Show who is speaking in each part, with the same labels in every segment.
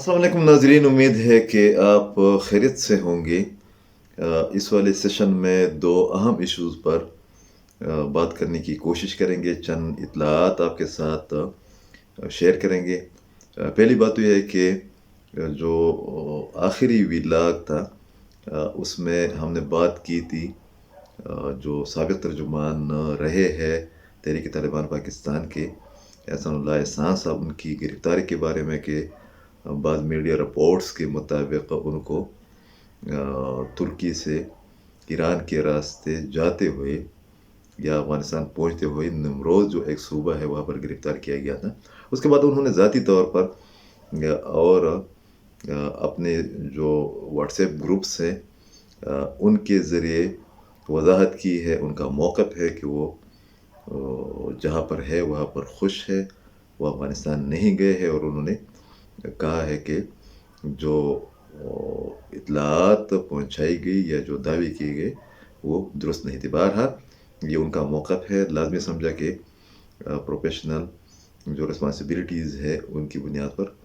Speaker 1: अस्सलाम वालेकुम नाज़रीन, उम्मीद है कि आप खैरियत से होंगे। इस वाले सेशन में दो अहम इश्यूज़ पर बात करने की कोशिश करेंगे, चंद इत्तलात आपके साथ शेयर करेंगे। पहली बात तो ये है कि जो आखिरी व्लॉग था उसमें हमने बात की थी जो साबिक़ तर्जुमान रहे हैं तहरीक तालिबान पाकिस्तान के एहसानुल्लाह एहसान साहब, उनकी गिरफ़्तारी के बारे में कि बाद मीडिया रिपोर्ट्स के मुताबिक उनको तुर्की से ईरान के रास्ते जाते हुए या अफ़गानिस्तान पहुंचते हुए निमरोज़ जो एक सूबा है वहाँ पर गिरफ़्तार किया गया था। उसके बाद उन्होंने ज़ाती तौर पर और अपने जो व्हाट्सएप ग्रुप्स हैं उनके ज़रिए वजाहत की है, उनका मौक़िफ़ है कि वो जहाँ पर है वहाँ पर खुश है, वो अफ़गानिस्तान नहीं गए हैं। और उन्होंने कहा है कि जो इत्तलात पहुंचाई गई या जो दावे किए गए वो दुरुस्त नहीं थे। बहरहाल ये उनका मौक़िफ़ है, लाज़मी समझा कि प्रोफेशनल जो रिस्पॉन्सिबिलिटीज़ है उनकी बुनियाद पर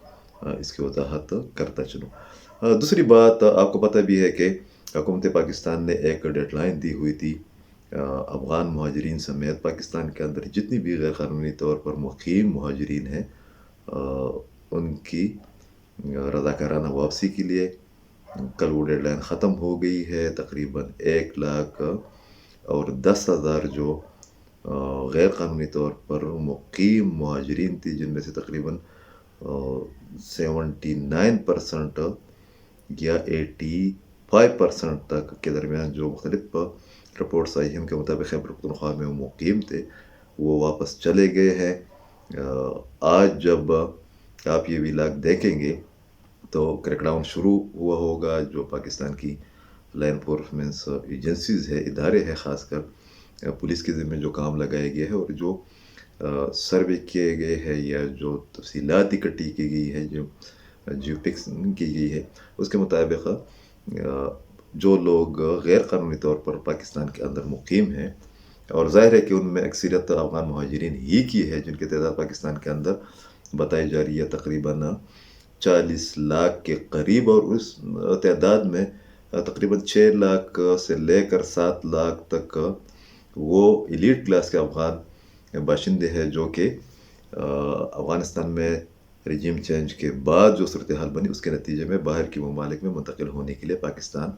Speaker 1: इसकी वजाहत करता चलूँ। दूसरी बात, आपको पता भी है कि हुकूमत पाकिस्तान ने एक डेडलाइन दी हुई थी अफ़गान मुहाजिरीन समेत पाकिस्तान के अंदर जितनी भी गैर क़ानूनी तौर पर मुक़ीम मुहाजिरीन हैं उनकी रज़ाकाराना वापसी के लिए। कल वो डेडलाइन ख़त्म हो गई है। तकरीबन 1,10,000 जो गैर क़ानूनी तौर पर मुक़ीम मुहाजिरीन थी, जिनमें से तकरीबन 79% या 85% तक के दरमियान जो मुख्तलिफ रिपोर्ट्स आई हैं उनके मुताबिक खैबर पख्तूनख्वा में वो मुक़ीम थे, वो वापस चले गए हैं। आज जब आप ये व्लॉग देखेंगे तो क्रैकडाउन शुरू हुआ होगा। जो पाकिस्तान की लॉ एनफोर्समेंट एजेंसीज़ है, इदारे हैं, ख़ासकर पुलिस के ज़िम्मे जो काम लगाया गया है और जो सर्वे किए गए हैं या जो तफसीलात इकट्ठी की गई है, जो जियोपिक्स की गई है, उसके मुताबिक जो लोग गैर क़ानूनी तौर पर पाकिस्तान के अंदर मुक़ीम हैं और ज़ाहिर है कि उनमें अक्सरियत अफ़गान मुहाजिरीन ही की है, जिनकी तादाद पाकिस्तान के अंदर बताई जा रही है तकरीबन 40 लाख के करीब। और उस तादाद में तकरीबन 6 लाख से लेकर 7 लाख तक वो एलीट क्लास के अफ़गान बाशिंदे हैं जो कि अफ़गानिस्तान में रजीम चेंज के बाद जो सूरत हाल बनी उसके नतीजे में बाहर की ममालिक में मुंतकिल होने के लिए पाकिस्तान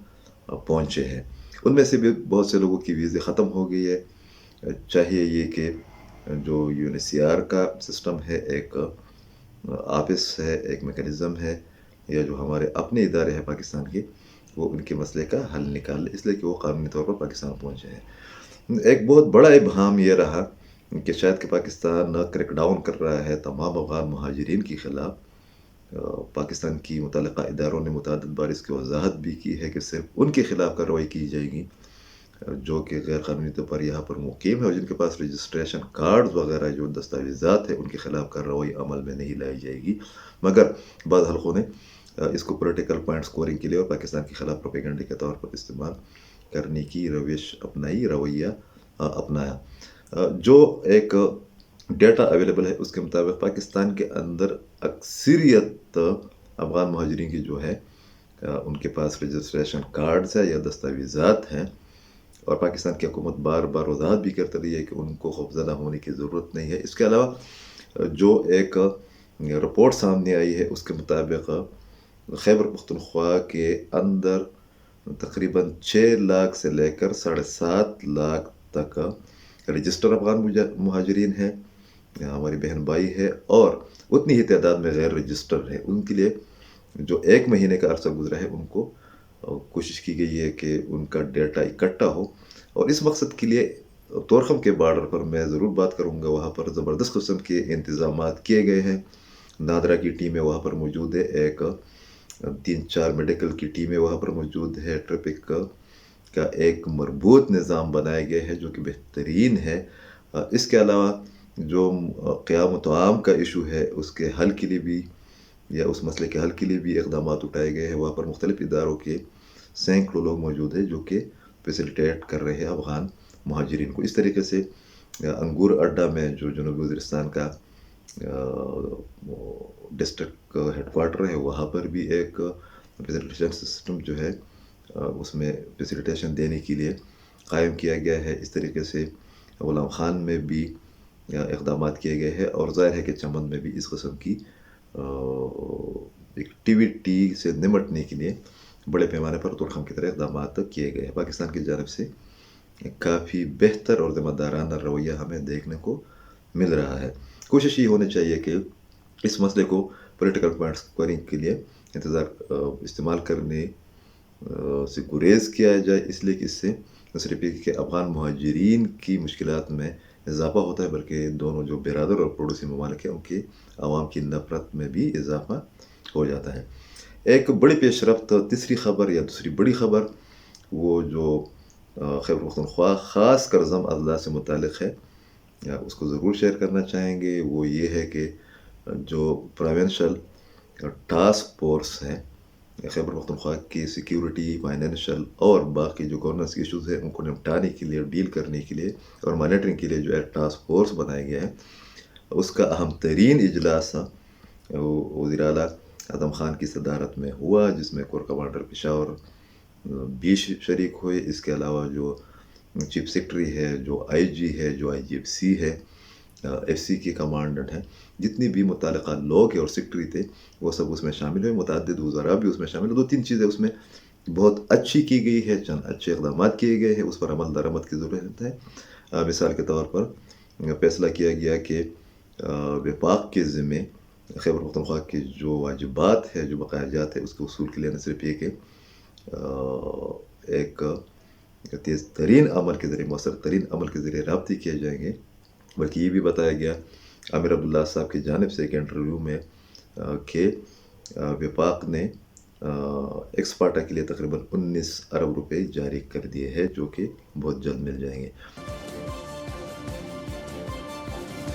Speaker 1: पहुँचे हैं। उनमें से भी बहुत से लोगों की वीज़े ख़त्म हो गई है। चाहिए ये कि जो UNHCR का सिस्टम है, एक ऑफिस है, एक मेकनिज़म है, या जो हमारे अपने इदारे हैं पाकिस्तान के, वो उनके मसले का हल निकाल इसलिए कि वो कानूनी तौर पर पाकिस्तान पहुँचे हैं। एक बहुत बड़ा इबहम ये रहा कि शायद कि पाकिस्तान क्रैकडाउन कर रहा है तमाम अफ़गान मुहाजिरीन के ख़िलाफ़। पाकिस्तान की मुतल्लिक़ा इदारों ने मुतअद्दिद बार इसकी वजाहत भी की है कि सिर्फ उनके ख़िलाफ़ कार्रवाई की जाएगी जो कि गैर क़ानूनी तौर पर यहाँ पर मुक़ीम है और जिनके पास रजिस्ट्रेशन कार्ड्स वगैरह जो दस्तावेज़ात है उनके ख़िलाफ़ कार्रवाई अमल में नहीं लाई जाएगी। मगर बाद हल्क़ों ने इसको पॉलिटिकल पॉइंट स्कोरिंग के लिए और पाकिस्तान के ख़िलाफ़ प्रोपेगेंडे के तौर पर इस्तेमाल करने की रविश अपनाई, रवैया अपनाया। जो एक डेटा अवेलेबल है उसके मुताबिक पाकिस्तान के अंदर अक्सरियत अफ़गान मुहाजिरीन की जो है उनके पास रजिस्ट्रेशन कार्ड्स है या दस्तावेज़ात हैं। और पाकिस्तान की हुकूमत बार बार वजाहत भी करती रही है कि उनको खौफज़दा होने की ज़रूरत नहीं है। इसके अलावा जो एक रिपोर्ट सामने आई है उसके मुताबिक खैबर पख्तूनख्वा के अंदर तकरीबन 6 लाख से लेकर 7.5 लाख तक रजिस्टर अफ़गान मुहाजिरीन है, हमारी बहन भाई है, और उतनी ही तादाद में गैर रजिस्टर है। उनके लिए जो 1 महीने का अरसा गुजरा है उनको कोशिश की गई है कि उनका डेटा इकट्ठा हो। और इस मकसद के लिए तोरखम के बॉर्डर पर मैं ज़रूर बात करूँगा, वहाँ पर ज़बरदस्त किस्म के इंतज़ामात किए गए हैं। नादरा की टीमें वहाँ पर मौजूद है, एक 3-4 मेडिकल की टीमें वहाँ पर मौजूद है, ट्रैफिक का एक मरबूत निज़ाम बनाया गया है जो कि बेहतरीन है। इसके अलावा जो क़याम तआम का इशू है उसके हल के लिए भी या उस मसले के हल के लिए भी इक़दाम उठाए गए हैं। वहाँ पर मुख्तलिफ़ इदारों के सैकड़ों लोग मौजूद हैं जो कि फैसिलिटेट कर रहे हैं अफ़गान मुहाजिरीन को। इस तरीके से अंगूर अड्डा में जो जनूबी वज़ीरिस्तान का ڈسٹرکٹ ہیڈ کوارٹر ہے وہاں پر بھی ایک فیسیلیٹیشن سسٹم جو ہے اس میں فیسیلیٹیشن دینے کے لیے قائم کیا گیا ہے. اس طریقے سے غلام خان میں بھی اقدامات کیے گئے ہیں، اور ظاہر ہے کہ چمن میں بھی اس قسم کی ایکٹیویٹی سے نمٹنے کے لیے بڑے پیمانے پر ترخم کی طرح اقدامات کیے گئے ہیں. پاکستان کی جانب سے کافی بہتر اور ذمہ دارانہ رویہ ہمیں دیکھنے کو مل رہا ہے. کوشش یہ ہونی چاہیے کہ اس مسئلے کو پولیٹیکل پوائنٹس کرنے کے لیے استعمال کرنے سے گریز کیا جائے، اس لیے کہ اس سے نہ صرف یہ کہ افغان مہاجرین کی مشکلات میں اضافہ ہوتا ہے، بلکہ دونوں جو برادر اور پڑوسی ممالک ہیں ان کے عوام کی نفرت میں بھی اضافہ ہو جاتا ہے. ایک بڑی پیش رفت تیسری خبر یا دوسری بڑی خبر وہ جو خیبر پختونخوا خاص کر ضم اضلاع سے متعلق ہے، اس کو ضرور شیئر کرنا چاہیں گے. وہ یہ ہے کہ جو پروونشل ٹاسک فورس ہے خیبر پختونخوا کی سیکیورٹی، فائنینشل اور باقی جو گورننس ایشوز ہیں ان کو نپٹانے کے لیے، ڈیل کرنے کے لیے اور مانیٹرنگ کے لیے جو ایک ٹاسک فورس بنایا گیا ہے، اس کا اہم ترین اجلاس وزیر اعلیٰ اعظم خان کی صدارت میں ہوا، جس میں کور کمانڈر پشاور بھی شریک ہوئے. اس کے علاوہ جو چیف سیکرٹری ہے، جو آئی جی ہے، جو آئی جی ایف سی ہے، ایف سی کے کمانڈنٹ ہیں، جتنی بھی متعلقہ لوگ اور سیکرٹری تھے وہ سب اس میں شامل ہوئے. متعدد وزراء بھی اس میں شامل ہوئے. 2-3 چیزیں اس میں بہت اچھی کی گئی ہے، چند اچھے اقدامات کیے گئے ہیں، اس پر عمل درآمد کی ضرورت ہے. مثال کے طور پر فیصلہ کیا گیا کہ وفاق کے ذمے خیبر پختونخوا کے جو واجبات ہے، جو بقایا جات ہے، اس کے اصول کے لیے نہ صرف یہ کہ ایک تیز ترین عمل کے ذریعے، مؤثر ترین عمل کے ذریعے رابطے کیے جائیں گے، بلکہ یہ بھی بتایا گیا عامر عبداللہ صاحب کی جانب سے ایک انٹرویو میں کہ وفاق نے ایکسپارٹا کے لیے تقریباً 19 ارب روپے جاری کر دیے ہیں، جو کہ بہت جلد مل جائیں گے.